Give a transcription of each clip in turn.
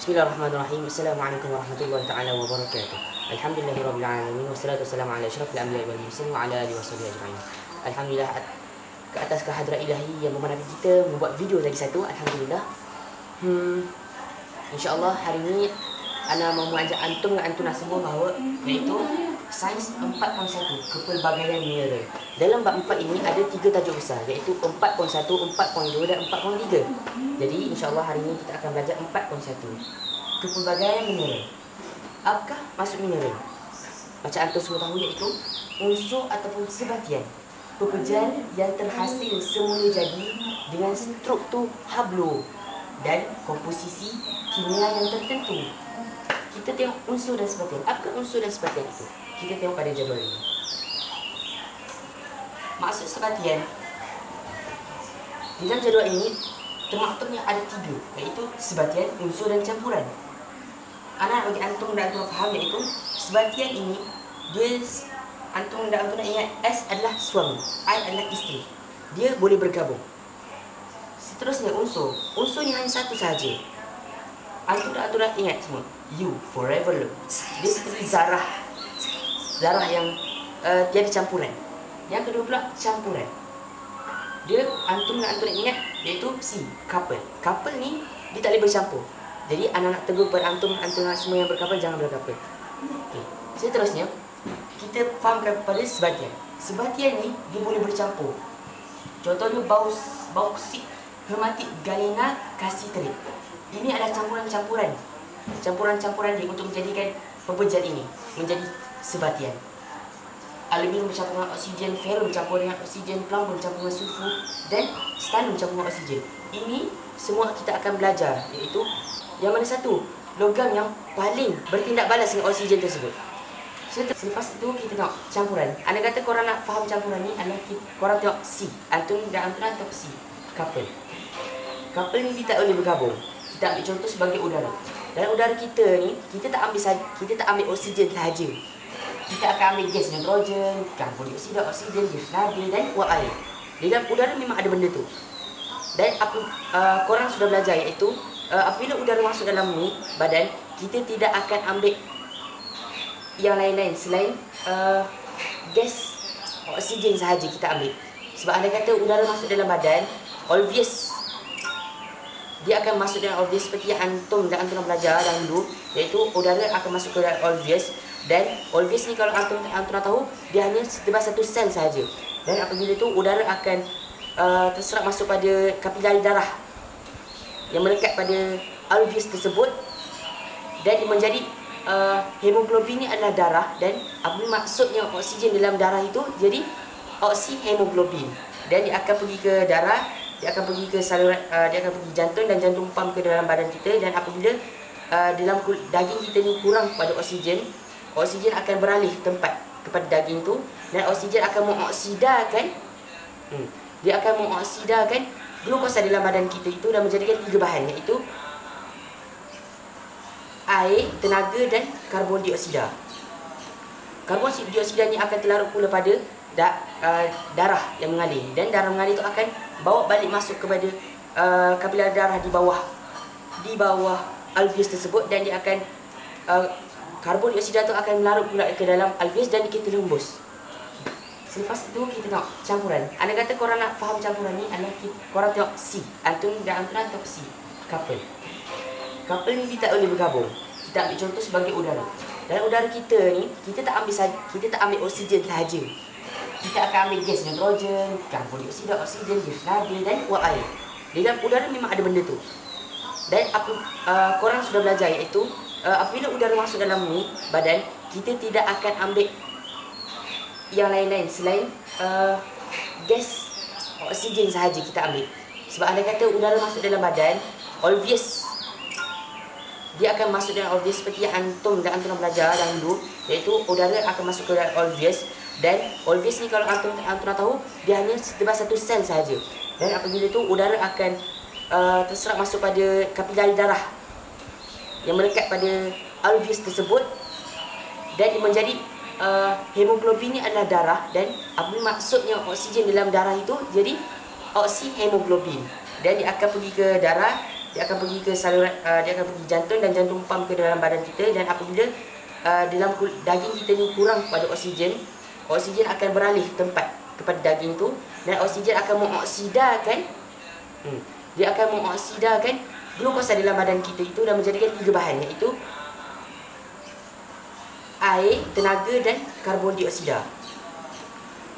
Bismillahirrahmanirrahim. Assalamualaikum warahmatullahi taala wabarakatuh. Alhamdulillahirabbil alamin wassalatu wassalamu ala asyrafil anbiya'i wal mursalin wa ala alihi washabihi ajma'in. Alhamdulillah ke atas kehadrat ilahi yang memanati kita membuat video lagi satu. Alhamdulillah. InsyaAllah hari ini ana mau mengajak antum dengan antuna semua bahawa iaitu sains 4.1 kepelbagaian mineral. Dalam bab 4 ini ada 3 tajuk besar iaitu 4.1, 4.2 dan 4.3. Jadi insyaAllah hari ini kita akan belajar 4.1 kepelbagaian mineral. Apakah maksud mineral? Macam antum semua tahu iaitu unsur ataupun sebatian pekerjaan yang terhasil semula jadi dengan struktur hablo dan komposisi kimia yang tertentu. Kita tengok unsur dan sebatian. Apakah unsur dan sebatian itu? Kita tengok pada jadual ini. Maksud sebatian di dalam jadual ini termaktubnya ada 3, iaitu sebatian, unsur dan campuran. Ana bagi antum dan antum faham iaitu sebatian ini dia antum dan antum nak ingat S adalah suami, I adalah isteri. Dia boleh bergabung. Seterusnya unsur. Unsur ni hanya satu sahaja. Antum dah ingat semua. You forever love. Dia seperti zarah. Zarah yang tiada campuran. Yang kedua pula campuran. Dia antum nak ingat iaitu C, couple. Couple ni dia tak boleh bercampur. Jadi anak nak tegur pada antum semua yang berkapal jangan berkapal. Okey. Seterusnya kita fahamkan pada sebatian. Sebatian ni dia boleh bercampur. Contohnya bauksit, hermatit, galena, kasiterit. Ini adalah campuran-campuran. Campuran-campuran dia untuk menjadikan pekerjaan ini menjadi sebatian. Aluminium bercampur dengan oksigen, ferrum bercampur dengan oksigen, plumber bercampur dengan sulfur dan stanum bercampur dengan oksigen. Ini semua kita akan belajar iaitu yang mana satu logam yang paling bertindak balas dengan oksigen tersebut. Selepas itu kita tengok campuran. Anda kata korang nak faham campuran ni adalah korang tengok C. Antum dan antum tengok C, couple. Couple ni dia tak boleh bergabung. Kita ambil contoh sebagai udara. Dalam udara kita ni kita tak ambil oksigen sahaja. Kita akan ambil gas nitrogen, karbon dioksida, oksigen, gas nabil dan uap air. Di dalam udara memang ada benda tu. Dan korang sudah belajar iaitu apabila udara masuk dalam badan, kita tidak akan ambil yang lain-lain selain gas oksigen sahaja kita ambil. Sebab anda kata udara masuk dalam badan, obvious dia akan masuk dalam obvious seperti yang antum belajar dahulu, iaitu udara akan masuk ke dalam obvious. Dan obvious ni kalau antum tahu dia hanya sebebas satu sel sahaja. Dan apabila itu udara akan terserap masuk pada kapilari darah yang melekat pada alveolus tersebut dan menjadi hemoglobin ni adalah darah. Dan apabila maksudnya oksigen dalam darah itu jadi oksihemoglobin dan dia akan pergi ke darah, dia akan pergi ke saluran, dia akan pergi jantung dan jantung pump ke dalam badan kita. Dan apabila dalam daging kita ni kurang pada oksigen, oksigen akan beralih tempat kepada daging tu dan oksigen akan mengoksidakan glukosa dalam badan kita itu dan menjadikan 3 bahan iaitu air, tenaga dan karbon dioksida. Karbon dioksida ni akan terlarut pula pada darah yang mengalir dan darah mengalir itu akan bawa balik masuk kepada kapilar darah di bawah alveolus tersebut dan dia akan karbon dioksida itu akan melarut pula ke dalam alveolus dan kita hembus. Selepas itu kita tengok campuran. Anda kata korang nak faham campuran ni adalah korang tengok C. Antum dan antum tengok C, couple. Couple ni dia tak boleh bergabung. Kita ambil contoh sebagai udara. Dalam udara kita ni kita tak ambil oksigen sahaja. Kita akan ambil gas nitrogen, karbon dioksida, oksigen, gas nabil dan uap air. Di dalam udara memang ada benda tu. Dan korang sudah belajar iaitu apabila udara masuk dalam badan, kita tidak akan ambil yang lain-lain selain gas oksigen sahaja kita ambil. Sebab anda kata udara masuk dalam badan, obvious dia akan masuk dalam obvious seperti yang antum belajar dahulu, iaitu udara akan masuk ke dalam obvious. Dan obvious ni kalau antum tahu dia hanya sebebas satu sel sahaja. Dan apabila itu udara akan terserap masuk pada kapilari darah yang melekat pada alveolus tersebut dan dia menjadi hemoglobin ni adalah darah. Dan apabila maksudnya oksigen dalam darah itu jadi oksihemoglobin dan dia akan pergi ke darah, dia akan pergi ke saluran, dia akan pergi jantung dan jantung pam ke dalam badan kita. Dan apabila dalam daging kita ni kurang pada oksigen, oksigen akan beralih tempat kepada daging tu, dan oksigen akan mengoksidakan dia akan mengoksidakan glukosa dalam badan kita itu dan menjadikan 3 bahan, iaitu air, tenaga dan karbon dioksida.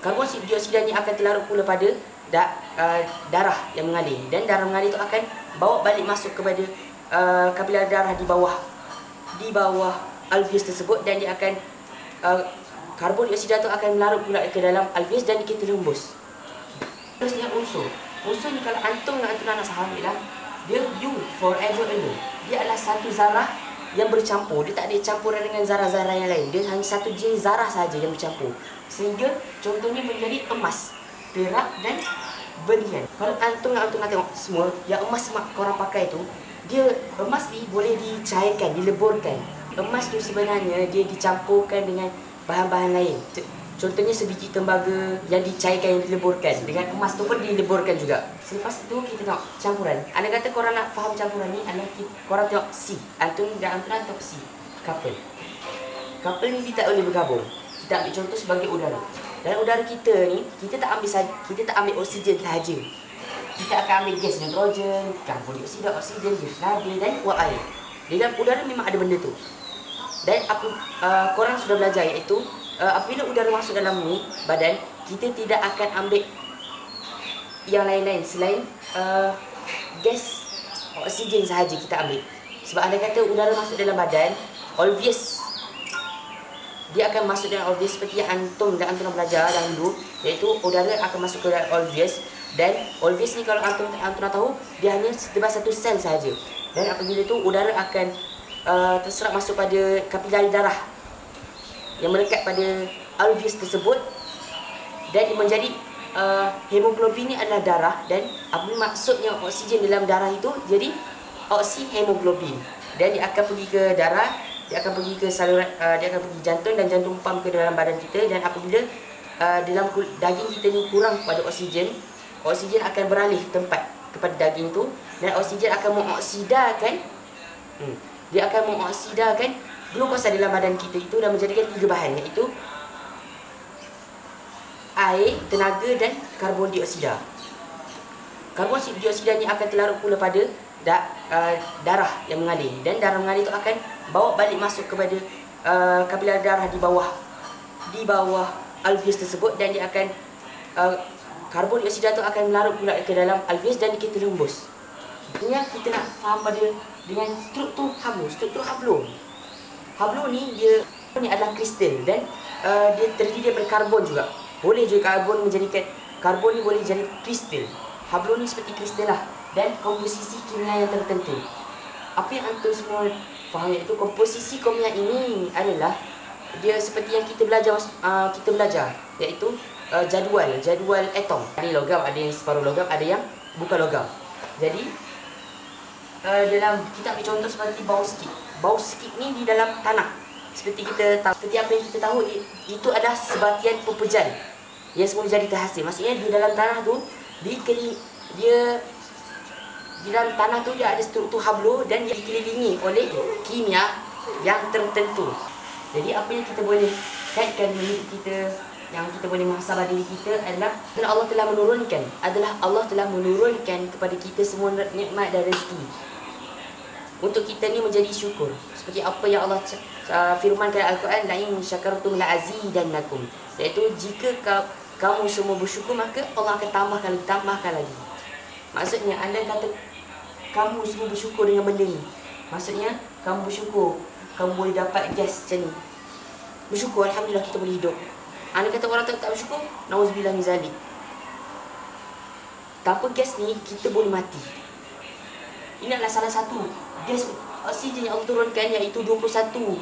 Karbon dioksida ni akan terlarut pula pada darah yang mengalir, dan darah mengalir itu akan bawa balik masuk kepada kapilar darah di bawah alveolus tersebut, dan dia akan karbon dioksida itu akan melarut pula ke dalam alveolus dan kita hembus. Terus dengan unsur ni, kalau antum dengan antum nak faham ialah dia you forever alone. Dia adalah satu zarah yang bercampur, dia tak ada campuran dengan zarah-zarah yang lain. Dia hanya satu jenis zarah saja yang bercampur, sehingga contohnya menjadi emas, perak dan berlian. Kalau antum nak tengok semua yang emas korang pakai tu, dia emas ni boleh dicairkan, dileburkan. Emas tu sebenarnya dia dicampurkan dengan bahan-bahan lain. Contohnya sebiji tembaga yang dicairkan, yang dileburkan. Dengan emas tu pun dileburkan juga. Selepas itu kita tengok campuran. Anda kata korang nak faham campuran ni, korang tengok C. Antum tengok C, couple. Couple ni dia tak boleh bergabung. Kita ambil contoh sebagai udara. Dalam udara kita ni, kita tak ambil oksigen sahaja. Kita akan ambil gas nitrogen, karbon dioksida, oksigen, gas nadir dan uap air. Di dalam udara memang ada benda tu. Dan korang sudah belajar, iaitu apabila udara masuk dalam ni badan, kita tidak akan ambil yang lain-lain selain gas oksigen sahaja kita ambil. Sebab anda kata udara masuk dalam badan, alveolus dia akan masuk dalam alveolus seperti yang antum nak belajar dahulu, iaitu udara akan masuk ke dalam alveolus. Dan alveolus ni kalau antum nak tahu, dia hanya setebal satu sel sahaja. Dan apabila itu udara akan terserap masuk pada kapilari darah yang melekat pada alveolus tersebut, dan menjadi hemoglobin ni adalah darah, dan apa maksudnya oksigen dalam darah itu jadi oksihemoglobin, dan dia akan pergi ke darah, dia akan pergi ke saluran, dia akan pergi jantung dan jantung pam ke dalam badan kita. Dan apabila dalam daging kita ni kurang pada oksigen, oksigen akan beralih tempat kepada daging tu, dan oksigen akan mengoksidakan dia akan mengoksidakan glukosa dalam badan kita itu dan menjadikan 3 bahan, iaitu air, tenaga dan karbon dioksida. Karbon dioksida ni akan terlarut pula pada darah yang mengalir, dan darah mengalir itu akan bawa balik masuk kepada kapilar darah di bawah alveolus tersebut, dan dia akan karbon dioksida itu akan melarut pula ke dalam alveolus dan kita hembus. Sebenarnya kita nak faham dengan struktur hablo. Hablo ni dia adalah kristal, dan dia terdiri daripada karbon juga. Boleh juga karbon ni boleh jadi kristal. Hablo ni seperti kristal lah, dan komposisi kimia yang tertentu. Apa yang antum semua faham, iaitu komposisi kimia ini adalah dia seperti yang kita belajar, iaitu jadual atom. Ada logam, ada yang separuh logam, ada yang bukan logam. Jadi dalam kita ambil contoh seperti bauskit ni di dalam tanah. Seperti apa yang kita tahu, itu adalah sebatian pepejan yang semula jadi terhasil. Maksudnya di dalam tanah tu di dalam tanah tu dia ada struktur hablo, dan dia dikelilingi oleh kimia yang tertentu. Jadi apa yang kita boleh kaitkan dengan hidup kita, yang kita boleh muhasabah diri kita adalah Allah telah menurunkan kepada kita semua nikmat dan rezeki untuk kita ni menjadi syukur. Seperti apa yang Allah firmankan dalam Al-Quran, la in syakartum la azidannakum, iaitu jika kamu semua bersyukur, maka Allah akan tambahkan lagi. Maksudnya anda kata kamu semua bersyukur dengan benda ni, maksudnya kamu bersyukur kamu boleh dapat gas macam ni. Bersyukur, alhamdulillah kita boleh hidup. Anda kata orang tak bersyukur, nauzubillah min zalik. Tanpa gas ni kita boleh mati. Ini adalah salah satu gas oksigen yang Allah turunkan, iaitu 21%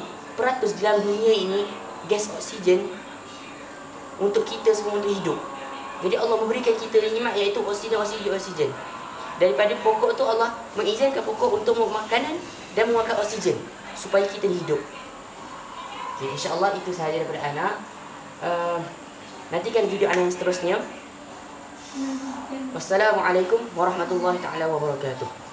dalam dunia ini gas oksigen untuk kita semua untuk hidup. Jadi Allah memberikan kita nikmat, iaitu oksigen. Daripada pokok tu Allah mengizinkan pokok untuk makanan dan memakan oksigen supaya kita hidup. Jadi insya-Allah itu sahaja daripada anak. Nantikan video anak yang seterusnya. Wassalamualaikum warahmatullahi taala wabarakatuh.